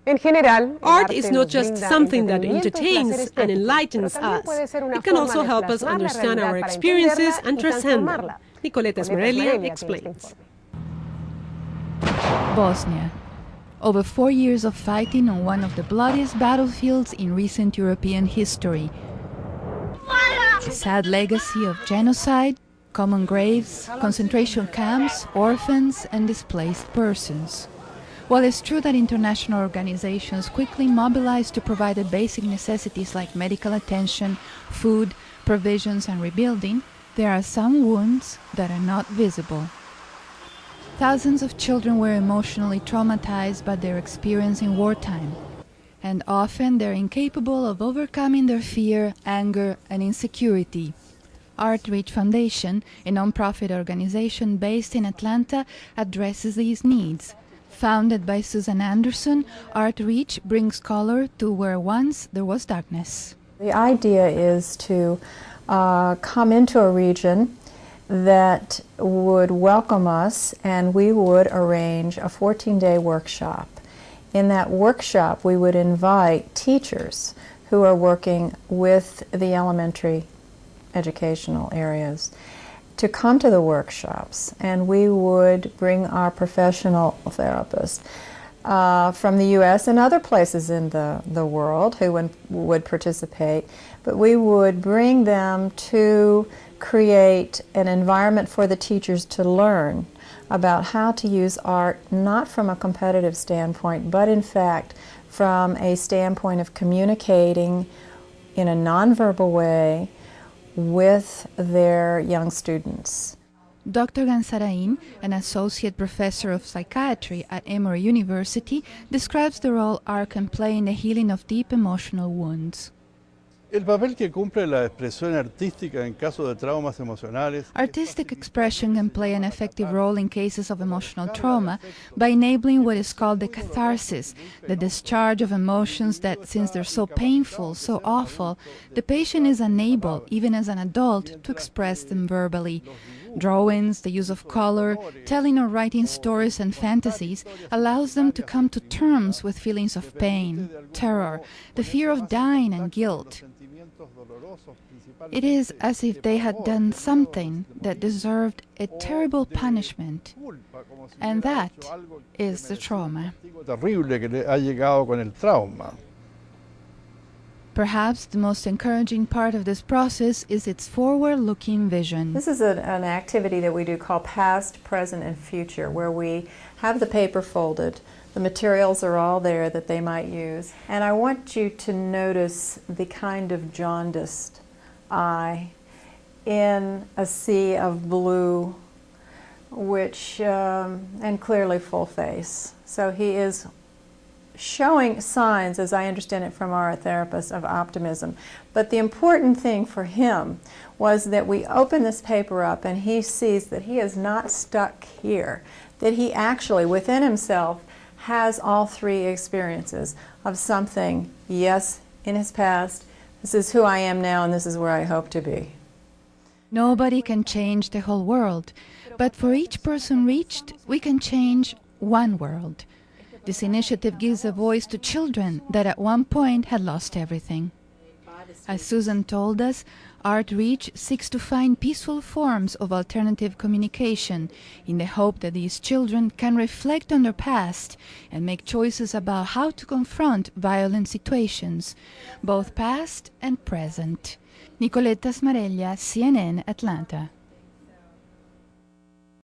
Art is not just something that entertains and enlightens us. It can also help us understand our experiences and transcend them. Nicoleta Smarelia explains. Bosnia. Over 4 years of fighting on one of the bloodiest battlefields in recent European history. A sad legacy of genocide, common graves, concentration camps, orphans, and displaced persons. While it's true that international organizations quickly mobilized to provide the basic necessities like medical attention, food, provisions, and rebuilding, there are some wounds that are not visible. Thousands of children were emotionally traumatized by their experience in wartime, and often they're incapable of overcoming their fear, anger, and insecurity. ArtReach Foundation, a non-profit organization based in Atlanta, addresses these needs. Founded by Susan Anderson, ArtReach brings color to where once there was darkness. The idea is to come into a region that would welcome us, and we would arrange a 14-day workshop. In that workshop, we would invite teachers who are working with the elementary educational areas to come to the workshops, and we would bring our professional therapists from the U.S. and other places in the world who would participate, but we would bring them to create an environment for the teachers to learn about how to use art not from a competitive standpoint, but in fact from a standpoint of communicating in a nonverbal way with their young students. Dr. Gansarain, an associate professor of psychiatry at Emory University, describes the role art can play in the healing of deep emotional wounds. Artistic expression can play an effective role in cases of emotional trauma by enabling what is called the catharsis, the discharge of emotions that, since they're so painful, so awful, the patient is unable, even as an adult, to express them verbally. Drawings, the use of color, telling or writing stories and fantasies allows them to come to terms with feelings of pain, terror, the fear of dying and guilt. It is as if they had done something that deserved a terrible punishment, and that is the trauma. Perhaps the most encouraging part of this process is its forward-looking vision. This is an activity that we do called past, present, and future, where we have the paper folded. The materials are all there that they might use. And I want you to notice the kind of jaundiced eye in a sea of blue, which, and clearly full face. So he is showing signs, as I understand it from our therapist, of optimism. But the important thing for him was that we open this paper up and he sees that he is not stuck here, that he actually, within himself, has all three experiences of something, yes, in his past, this is who I am now, and this is where I hope to be. Nobody can change the whole world, but for each person reached, we can change one world. This initiative gives a voice to children that at one point had lost everything. As Susan told us, ArtReach seeks to find peaceful forms of alternative communication in the hope that these children can reflect on their past and make choices about how to confront violent situations, both past and present. Nicoleta Smarelia, CNN, Atlanta.